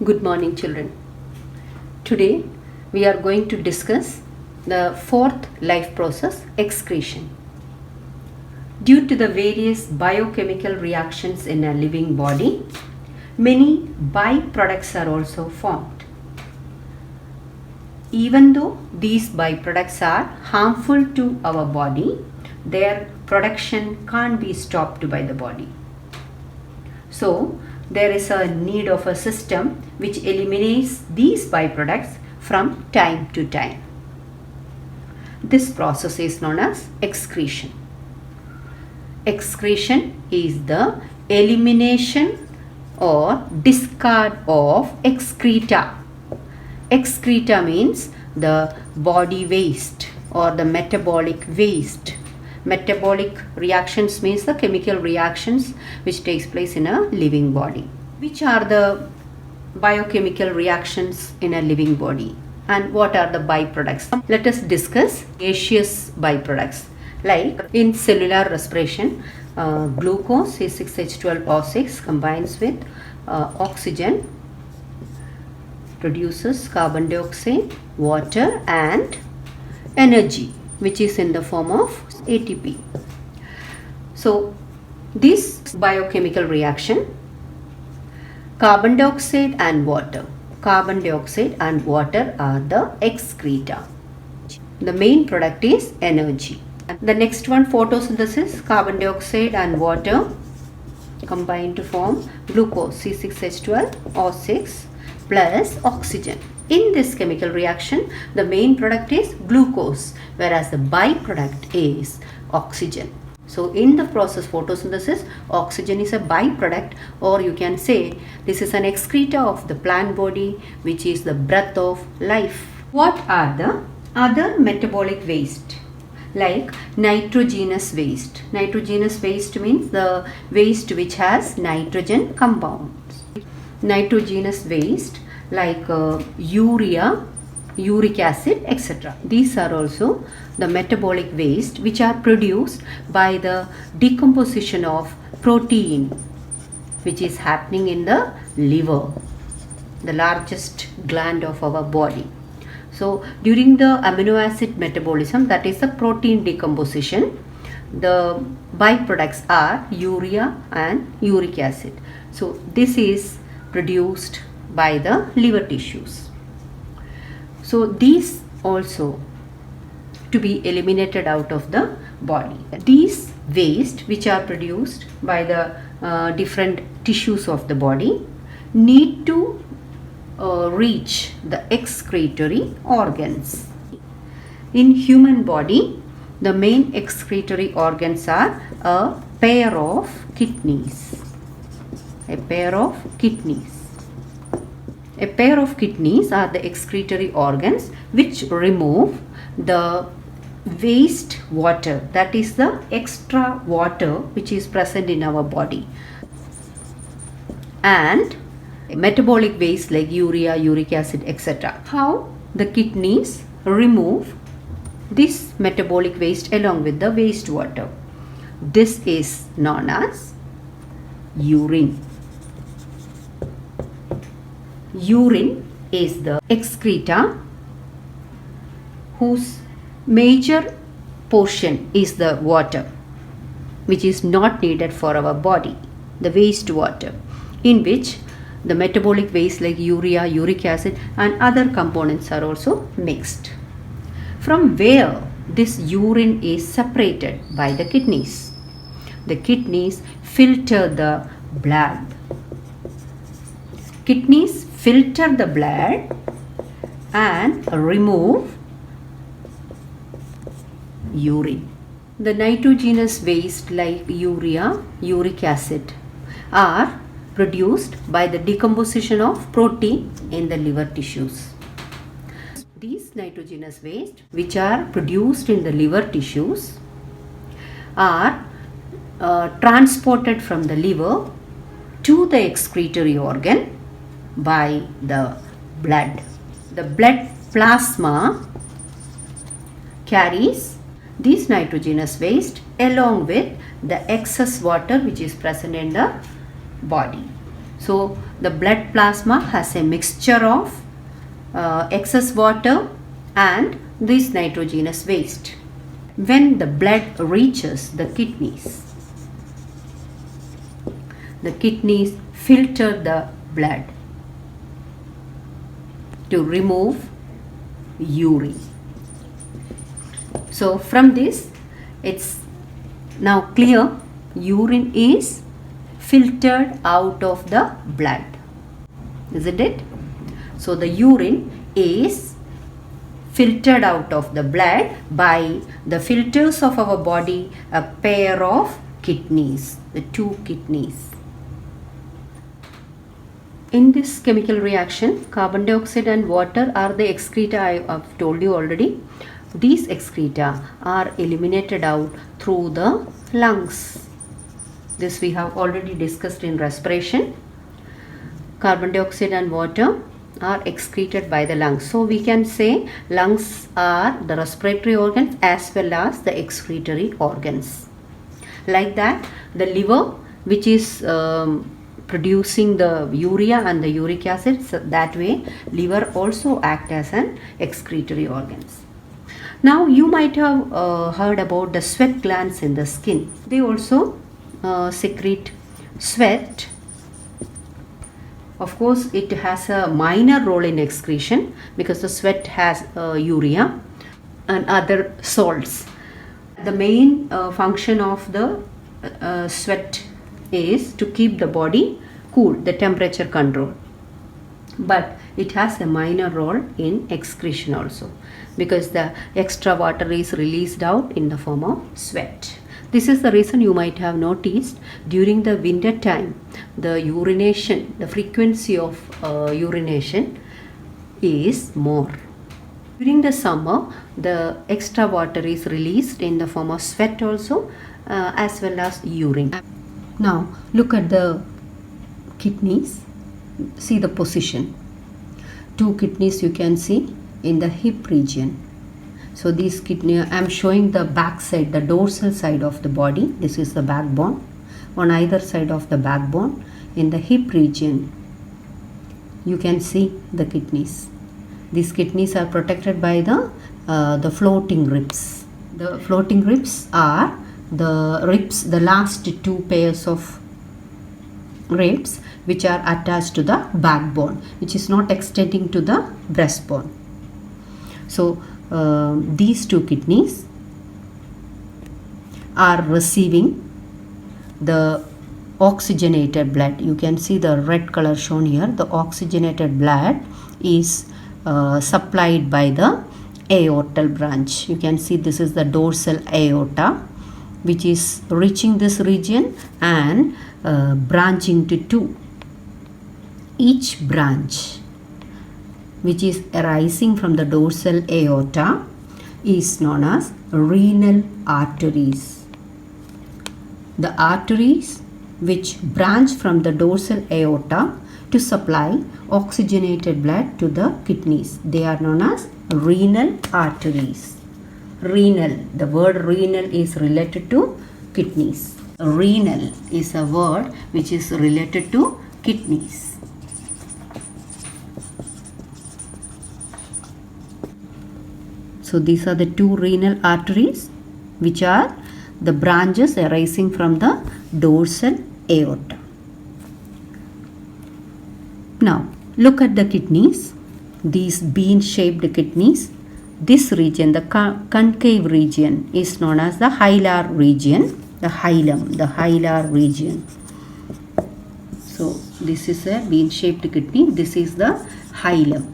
Good morning, children. Today we are going to discuss the fourth life process, excretion. Due to the various biochemical reactions in a living body, many byproducts are also formed. Even though these byproducts are harmful to our body, their production can't be stopped by the body. So, there is a need of a system which eliminates these byproducts from time to time. This process is known as excretion. Excretion is the elimination or discard of excreta. Excreta means the body waste or the metabolic waste. Metabolic reactions means the chemical reactions which takes place in a living body. Which are the biochemical reactions in a living body and what are the byproducts? Let us discuss gaseous byproducts. Like in cellular respiration, glucose C6H12O6 combines with oxygen, produces carbon dioxide, water and energy, which is in the form of ATP. So, this biochemical reaction, carbon dioxide and water. Carbon dioxide and water are the excreta. The main product is energy. The next one, photosynthesis, carbon dioxide and water combine to form glucose C6H12O6 plus oxygen. In this chemical reaction, the main product is glucose, whereas the byproduct is oxygen. So, in the process photosynthesis, oxygen is a byproduct, or you can say this is an excreta of the plant body, which is the breath of life. What are the other metabolic waste? Like nitrogenous waste. Nitrogenous waste means the waste which has nitrogen compounds. Nitrogenous waste like urea, uric acid, etc. These are also the metabolic waste which are produced by the decomposition of protein which is happening in the liver, the largest gland of our body. So, during the amino acid metabolism, that is the protein decomposition, the byproducts are urea and uric acid. So, this is produced by the liver tissues. So, these also to be eliminated out of the body. These waste which are produced by the different tissues of the body need to reach the excretory organs. In human body, the main excretory organs are a pair of kidneys. A pair of kidneys. A pair of kidneys are the excretory organs which remove the waste water, that is the extra water which is present in our body, and metabolic waste like urea, uric acid, etc. How the kidneys remove this metabolic waste along with the wastewater? This is known as urine. Urine is the excreta whose major portion is the water which is not needed for our body, the wastewater, in which the metabolic waste like urea, uric acid and other components are also mixed. From where this urine is separated? By the kidneys. The kidneys filter the blood. Kidneys filter the blood and remove urine. The nitrogenous waste like urea, uric acid are produced by the decomposition of protein in the liver tissues. These nitrogenous waste which are produced in the liver tissues are transported from the liver to the excretory organ by the blood. The blood plasma carries these nitrogenous waste along with the excess water which is present in the body. So the blood plasma has a mixture of excess water and this nitrogenous waste. When the blood reaches the kidneys filter the blood to remove urine. So from this, it's now clear urine is filtered out of the blood, isn't it? So the urine is filtered out of the blood by the filters of our body, a pair of kidneys, the two kidneys. In this chemical reaction, carbon dioxide and water are the excreta. I have told you already. These excreta are eliminated out through the lungs. This we have already discussed in respiration. Carbon dioxide and water are excreted by the lungs. So we can say lungs are the respiratory organs as well as the excretory organs. Like that, the liver, which is producing the urea and the uric acid, so that way liver also act as an excretory organs. Now you might have heard about the sweat glands in the skin. They also secrete sweat. Of course, it has a minor role in excretion because the sweat has urea and other salts. The main function of the sweat is to keep the body cool, the temperature control. But it has a minor role in excretion also because the extra water is released out in the form of sweat. This is the reason you might have noticed during the winter time, the urination, the frequency of urination is more. During the summer, the extra water is released in the form of sweat also as well as urine. Now look at the kidneys, see the position. Two kidneys you can see in the hip region. So these kidney, I am showing the back side, the dorsal side of the body. This is the backbone. On either side of the backbone, in the hip region, you can see the kidneys. These kidneys are protected by the floating ribs. The floating ribs are the ribs, the last two pairs of ribs which are attached to the backbone, which is not extending to the breastbone. So these two kidneys are receiving the oxygenated blood. You can see the red color shown here. The oxygenated blood is supplied by the aortal branch. You can see this is the dorsal aorta, which is reaching this region and branching to two. Each branch which is arising from the dorsal aorta is known as renal arteries. The arteries which branch from the dorsal aorta to supply oxygenated blood to the kidneys, they are known as renal arteries. Renal, the word renal is related to kidneys. Renal is a word which is related to kidneys. So these are the two renal arteries which are the branches arising from the dorsal aorta. Now look at the kidneys, these bean-shaped kidneys. This region, the concave region, is known as the hilar region, the hilum, the hilar region. So this is a bean-shaped kidney, this is the hilum.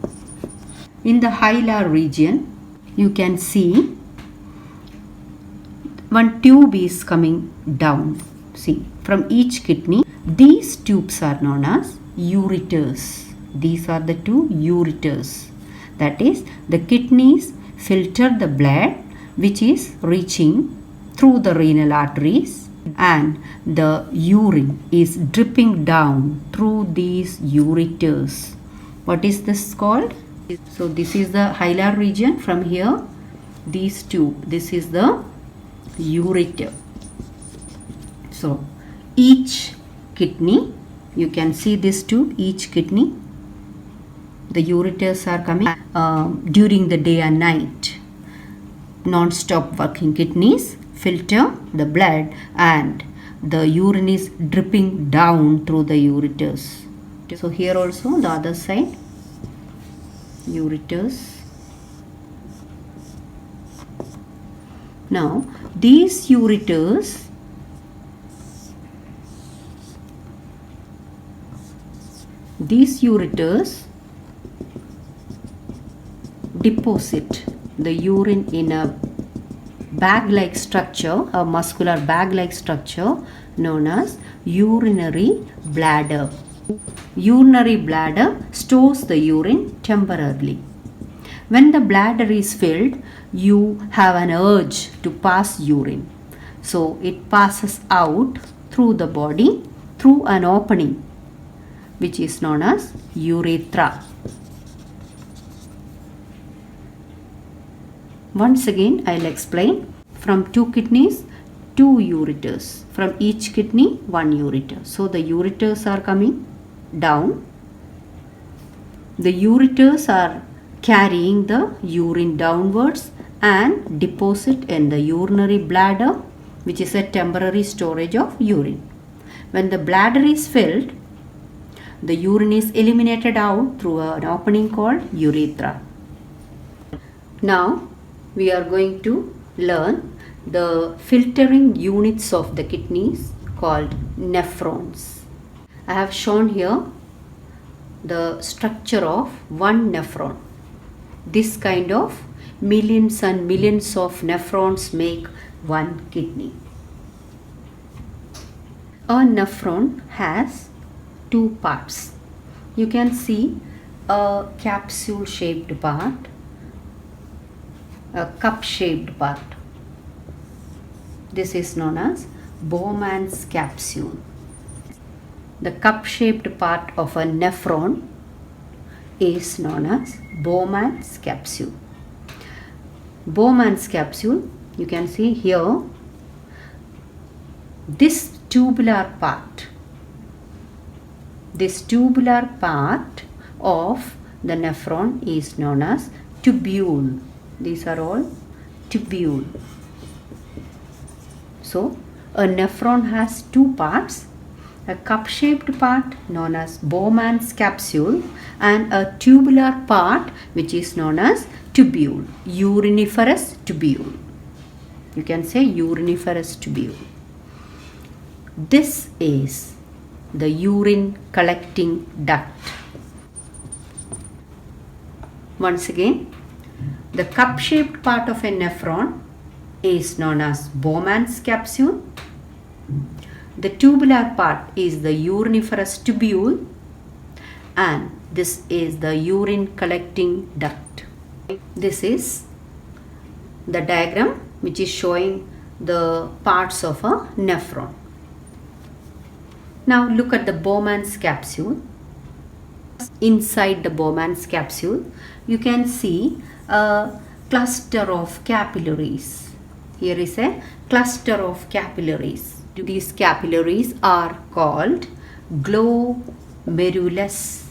In the hilar region, you can see one tube is coming down. See, from each kidney, these tubes are known as ureters. These are the two ureters. That is, the kidneys filter the blood which is reaching through the renal arteries, and the urine is dripping down through these ureters. What is this called? So this is the hilar region. From here, these two, this is the ureter. So each kidney You can see this tube, each kidney. The ureters are coming during the day and night. Non-stop working kidneys filter the blood and the urine is dripping down through the ureters. So here also the other side, ureters. Now these ureters deposit the urine in a bag-like structure, a muscular bag-like structure known as urinary bladder. Urinary bladder stores the urine temporarily. When the bladder is filled, you have an urge to pass urine. So it passes out through the body through an opening which is known as urethra. Once again I'll explain. From 2 kidneys, 2 ureters. From each kidney, 1 ureter. So the ureters are coming down. The ureters are carrying the urine downwards and deposit in the urinary bladder, which is a temporary storage of urine. When the bladder is filled, the urine is eliminated out through an opening called urethra. Now we are going to learn the filtering units of the kidneys called nephrons. I have shown here the structure of one nephron. This kind of millions and millions of nephrons make one kidney. A nephron has 2 parts. You can see a capsule shaped part, a cup shaped part. This is known as Bowman's capsule. The cup shaped part of a nephron is known as Bowman's capsule. Bowman's capsule, you can see here, this tubular part of the nephron is known as tubule. These are all tubule. So a nephron has 2 parts, a cup-shaped part known as Bowman's capsule and a tubular part which is known as tubule, uriniferous tubule. You can say uriniferous tubule. This is the urine collecting duct. Once again, the cup-shaped part of a nephron is known as Bowman's capsule. The tubular part is the uriniferous tubule and this is the urine collecting duct. This is the diagram which is showing the parts of a nephron. Now look at the Bowman's capsule. Inside the Bowman's capsule, you can see a cluster of capillaries. Here is a cluster of capillaries. These capillaries are called glomerulus.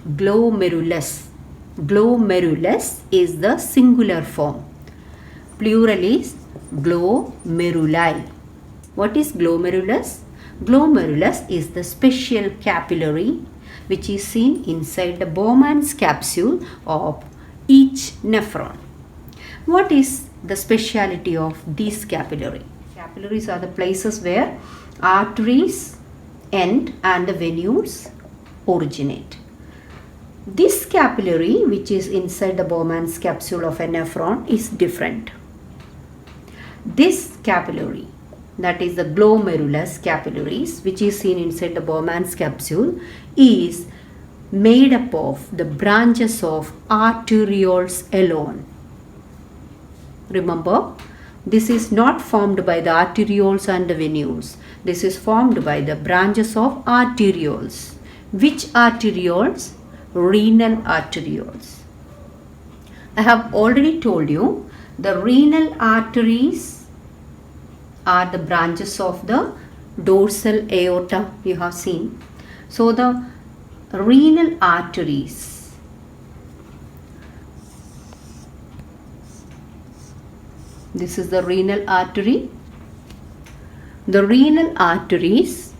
Glomerulus. Glomerulus is the singular form. Plural is glomeruli. What is glomerulus? Glomerulus is the special capillary which is seen inside the Bowman's capsule of each nephron. What is the speciality of these capillaries? Capillaries are the places where arteries end and the venules originate. This capillary which is inside the Bowman's capsule of a nephron is different. This capillary, that is the glomerulus capillaries which is seen inside the Bowman's capsule, is made up of the branches of arterioles alone. Remember, this is not formed by the arterioles and the venules. This is formed by the branches of arterioles. Which arterioles? Renal arterioles. I have already told you the renal arteries are the branches of the dorsal aorta you have seen. So the renal arteries, this is the renal artery. The renal arteries,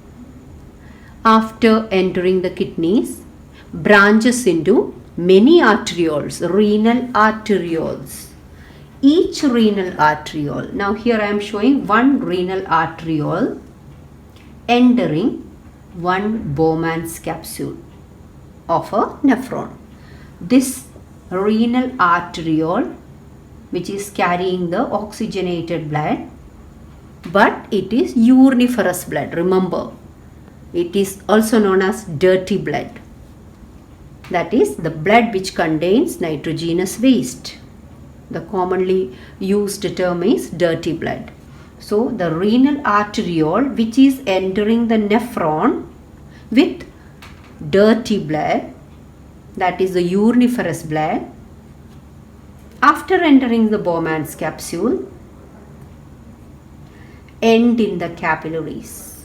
after entering the kidneys, branches into many arterioles, renal arterioles. Each renal arteriole, now here I am showing one renal arteriole entering one Bowman's capsule of a nephron. This renal arteriole, which is carrying the oxygenated blood, but it is uriniferous blood. Remember, it is also known as dirty blood. That is the blood which contains nitrogenous waste. The commonly used term is dirty blood. So the renal arteriole which is entering the nephron with dirty blood, that is the uriniferous blood, after entering the Bowman's capsule, end in the capillaries.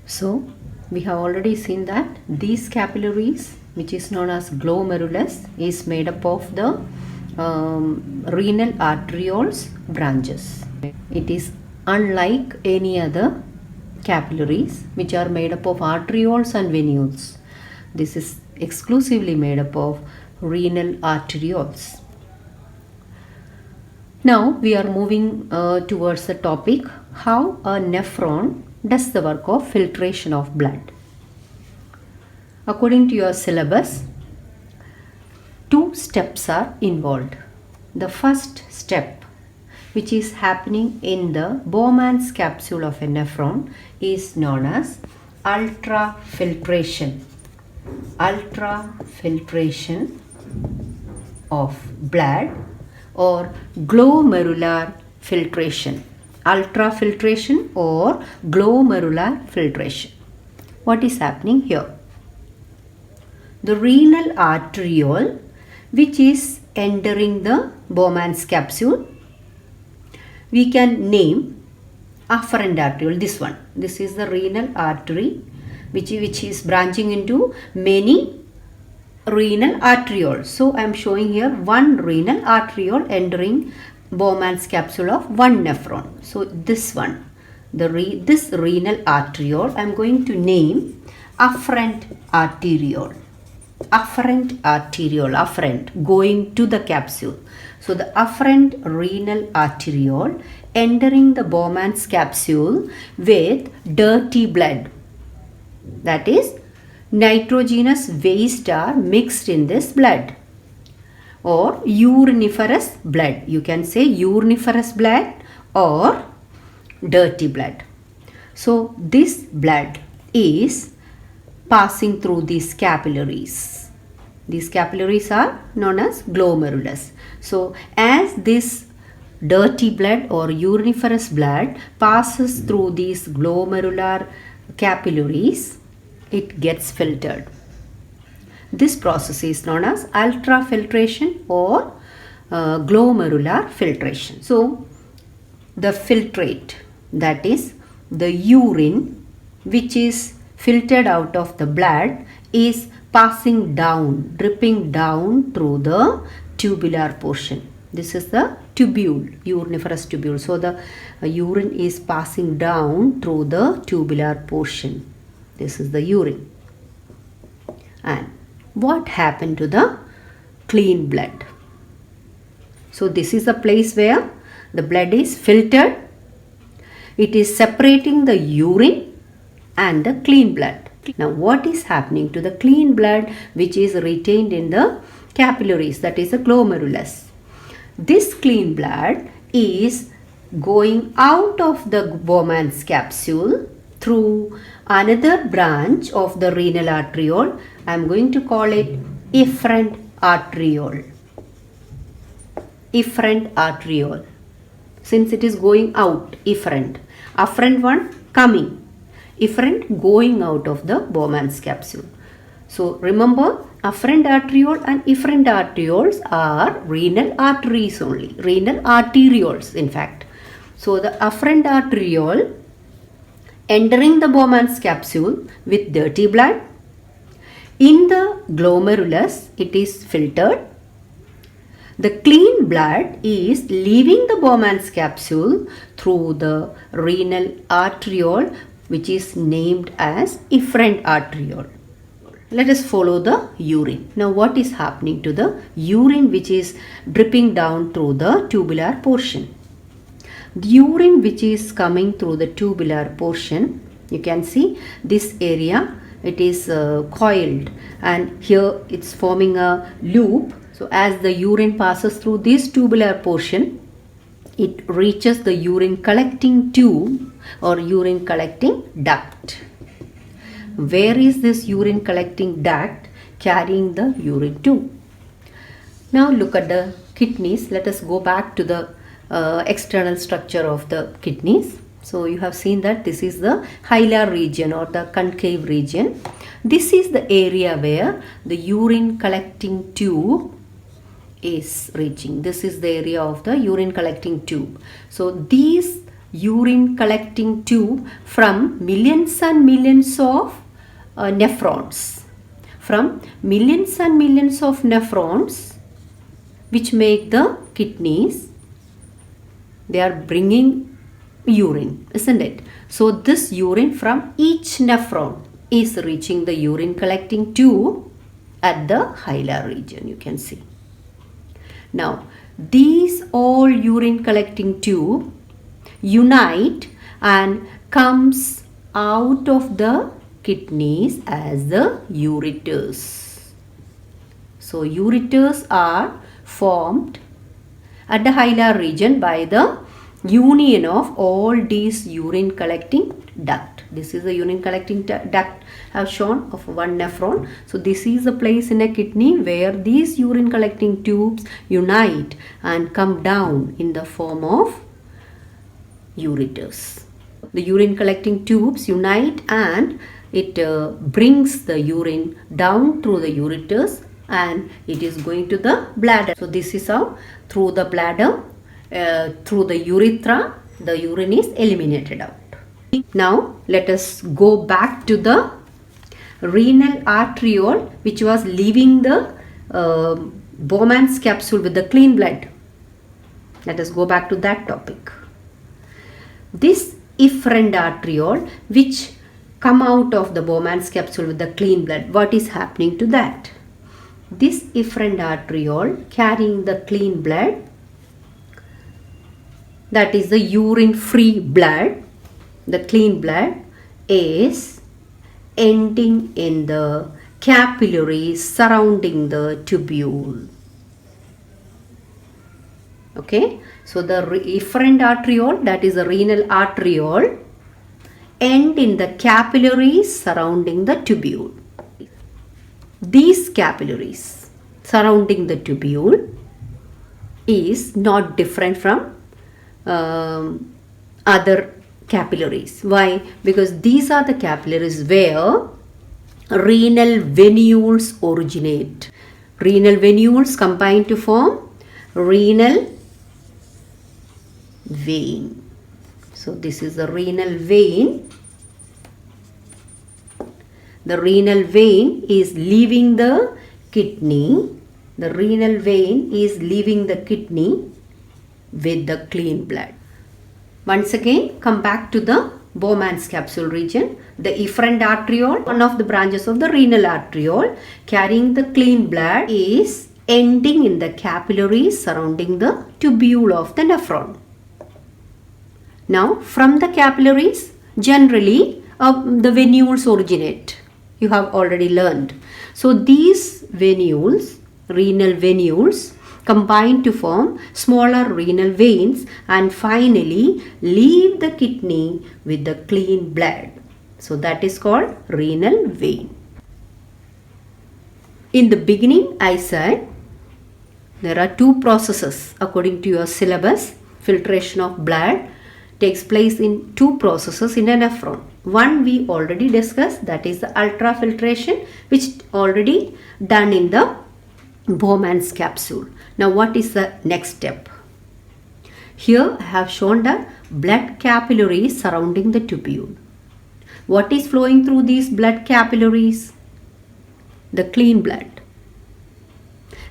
So we have already seen that these capillaries, which is known as glomerulus, is made up of the renal arterioles branches. It is unlike any other capillaries which are made up of arterioles and venules. This is exclusively made up of renal arterioles. Now we are moving towards the topic how a nephron does the work of filtration of blood. According to your syllabus, 2 steps are involved. The first step, which is happening in the Bowman's capsule of a nephron, is known as ultrafiltration. Ultrafiltration of blood or glomerular filtration. Ultrafiltration or glomerular filtration. What is happening here? The renal arteriole which is entering the Bowman's capsule, we can name afferent arteriole, this one. This is the renal artery which is branching into many renal arterioles. So I am showing here one renal arteriole entering Bowman's capsule of one nephron. So this one, this renal arteriole, I am going to name afferent arteriole. Afferent arteriole, afferent, going to the capsule. So the afferent renal arteriole entering the Bowman's capsule with dirty blood. That is, nitrogenous waste are mixed in this blood, or uriniferous blood. You can say uriniferous blood or dirty blood. So this blood is passing through these capillaries. These capillaries are known as glomerulus. So as this dirty blood or uriniferous blood passes through these glomerular capillaries, it gets filtered. This process is known as ultrafiltration or glomerular filtration. So the filtrate, that is the urine which is filtered out of the blood, is passing down, dripping down through the tubular portion. This is the tubule, uriniferous tubule. So the urine is passing down through the tubular portion. This is the urine. And what happened to the clean blood? So this is the place where the blood is filtered. It is separating the urine and the clean blood. Now what is happening to the clean blood which is retained in the capillaries, that is the glomerulus? This clean blood is going out of the Bowman's capsule through another branch of the renal arteriole. I am going to call it efferent arteriole. Efferent arteriole. Since it is going out, efferent. Afferent one coming. Efferent going out of the Bowman's capsule. So remember, afferent arteriole and efferent arterioles are renal arteries only, renal arterioles in fact. So the afferent arteriole entering the Bowman's capsule with dirty blood. In the glomerulus, it is filtered. The clean blood is leaving the Bowman's capsule through the renal arteriole, which is named as efferent arteriole. Let us follow the urine. Now what is happening to the urine which is dripping down through the tubular portion? The urine which is coming through the tubular portion, you can see this area, it is coiled, and here it's forming a loop. So as the urine passes through this tubular portion, it reaches the urine collecting tube or urine collecting duct. Where is this urine collecting duct carrying the urine to? Now look at the kidneys. Let us go back to the external structure of the kidneys. So you have seen that this is the hilar region or the concave region. This is the area where the urine collecting tube is reaching. This is the area of the urine collecting tube. So these urine collecting tube from millions and millions of nephrons. From millions and millions of nephrons which make the kidneys, they are bringing urine, isn't it? So this urine from each nephron is reaching the urine collecting tube at the hilar region, you can see. Now these all urine collecting tube unite and comes out of the kidneys as the ureters. So ureters are formed at the hilar region by the union of all these urine collecting duct. This is the urine collecting duct I have shown of one nephron. So this is a place in a kidney where these urine collecting tubes unite and come down in the form of ureters. The urine collecting tubes unite and it brings the urine down through the ureters and it is going to the bladder. So this is how through the bladder, through the urethra, the urine is eliminated out. Now let us go back to the renal arteriole which was leaving the Bowman's capsule with the clean blood. Let us go back to that topic. This efferent arteriole which come out of the Bowman's capsule with the clean blood, what is happening to that? This efferent arteriole carrying the clean blood, that is the urine free blood, the clean blood, is ending in the capillaries surrounding the tubule. Okay, so the efferent arteriole, that is the renal arteriole, end in the capillaries surrounding the tubule. These capillaries surrounding the tubule is not different from other capillaries. Why? Because these are the capillaries where renal venules originate. Renal venules combine to form renal vein. So this is the renal vein. The renal vein is leaving the kidney. The renal vein is leaving the kidney with the clean blood. Once again, come back to the Bowman's capsule region. The efferent arteriole, one of the branches of the renal arteriole, carrying the clean blood, is ending in the capillaries surrounding the tubule of the nephron. Now, from the capillaries, generally the venules originate. You have already learned. So, these venules, renal venules, combine to form smaller renal veins and finally leave the kidney with the clean blood. So, that is called renal vein. In the beginning, I said there are two processes according to your syllabus: filtration of blood takes place in two processes in a nephron. One we already discussed, that is the ultrafiltration, which already done in the Bowman's capsule. Now what is the next step? Here I have shown the blood capillaries surrounding the tubule. What is flowing through these blood capillaries? The clean blood.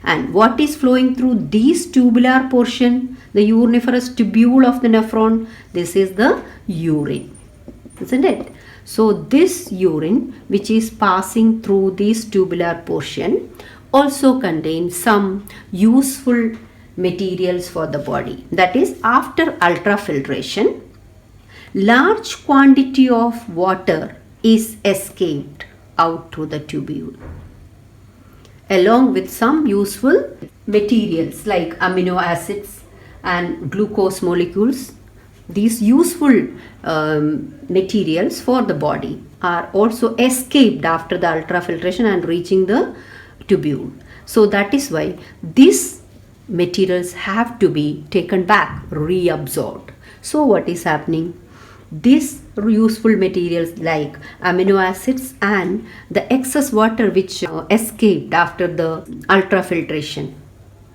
And what is flowing through these tubular portion, the uriniferous tubule of the nephron? This is the urine, isn't it? So this urine which is passing through this tubular portion also contains some useful materials for the body. That is, after ultrafiltration, large quantity of water is escaped out through the tubule, along with some useful materials like amino acids and glucose molecules. These useful materials for the body are also escaped after the ultrafiltration and reaching the tubule. So that is why these materials have to be taken back, reabsorbed. So what is happening? These useful materials like amino acids and the excess water which escaped after the ultrafiltration,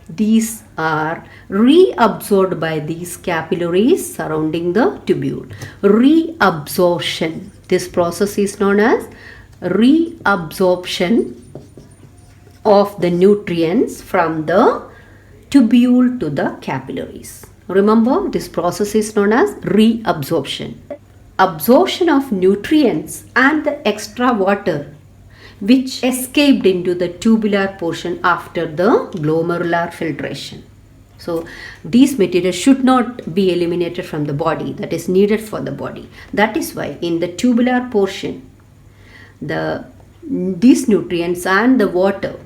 these are reabsorbed by these capillaries surrounding the tubule. Reabsorption. This process is known as reabsorption of the nutrients from the tubule to the capillaries. Remember, this process is known as reabsorption. Absorption of nutrients and the extra water which escaped into the tubular portion after the glomerular filtration. So these materials should not be eliminated from the body, that is needed for the body. That is why in the tubular portion, these nutrients and the water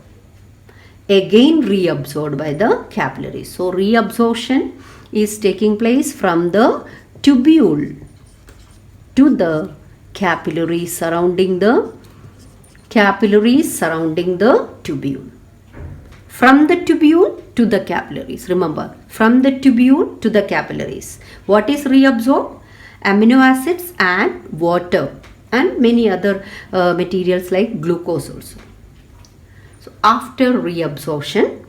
again reabsorbed by the capillaries. So reabsorption is taking place from the tubule to the capillaries surrounding the tubule. From the tubule to the capillaries. Remember, from the tubule to the capillaries. What is reabsorbed? Amino acids and water and many other materials like glucose also. So after reabsorption,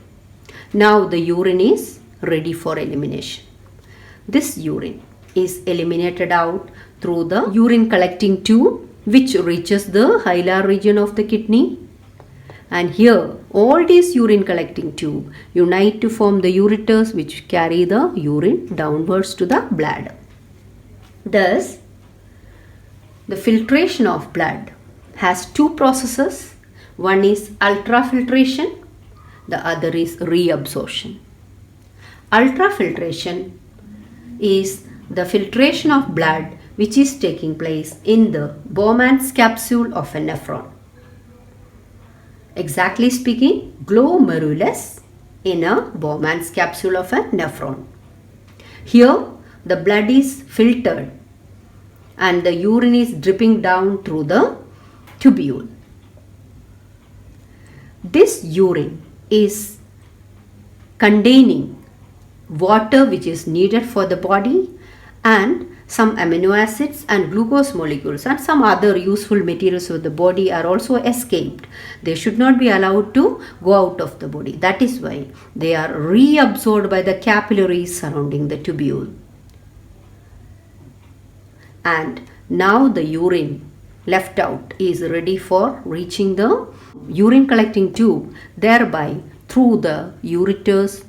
now the urine is ready for elimination. This urine is eliminated out through the urine collecting tube which reaches the hilar region of the kidney. And here all these urine collecting tube unite to form the ureters which carry the urine downwards to the bladder. Thus, the filtration of blood has two processes. One is ultrafiltration, the other is reabsorption. Ultrafiltration is the filtration of blood which is taking place in the Bowman's capsule of a nephron. Exactly speaking, glomerulus in a Bowman's capsule of a nephron. Here the blood is filtered and the urine is dripping down through the tubule. This urine is containing water which is needed for the body and some amino acids and glucose molecules and some other useful materials of the body are also escaped. They should not be allowed to go out of the body. That is why they are reabsorbed by the capillaries surrounding the tubule. And now the urine left out is ready for reaching the urine collecting tube, thereby through the ureters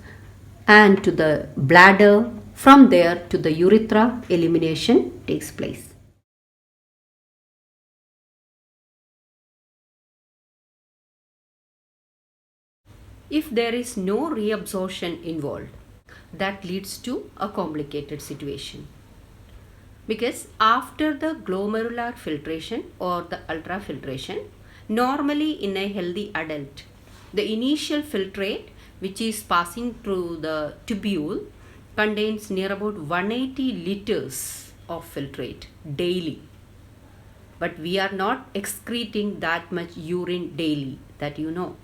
and to the bladder. From there to the urethra, elimination takes place. If there is no reabsorption involved, that leads to a complicated situation. Because after the glomerular filtration or the ultrafiltration, normally in a healthy adult, the initial filtrate which is passing through the tubule contains near about 180 liters of filtrate daily. But we are not excreting that much urine daily, that you know.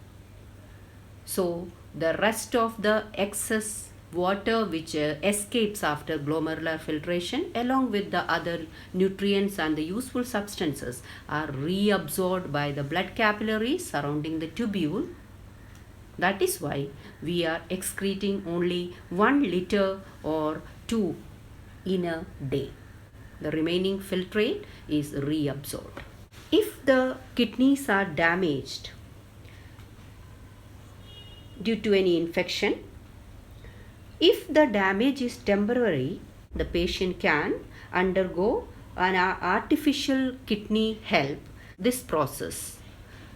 So the rest of the excess water which escapes after glomerular filtration along with the other nutrients and the useful substances are reabsorbed by the blood capillaries surrounding the tubule. That is why we are excreting only 1 liter or 2 in a day. The remaining filtrate is reabsorbed. If the kidneys are damaged due to any infection, if the damage is temporary, the patient can undergo an artificial kidney help. This process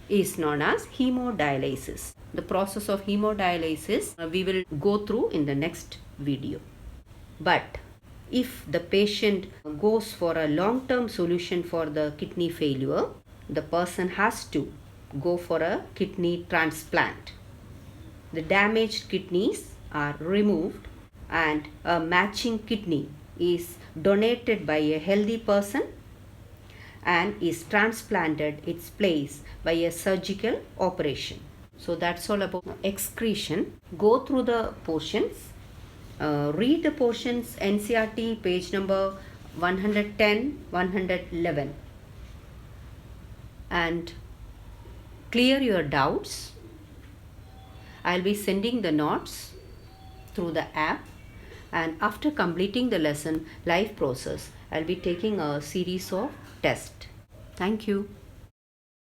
is known as hemodialysis. The process of hemodialysis we will go through in the next video. But if the patient goes for a long-term solution for the kidney failure, the person has to go for a kidney transplant. The damaged kidneys are removed and a matching kidney is donated by a healthy person and is transplanted its place by a surgical operation. So that's all about excretion. Go through the portions. Read the portions NCERT page number 110, 111 and clear your doubts. I'll be sending the notes through the app, and after completing the lesson live process, I'll be taking a series of tests. Thank you.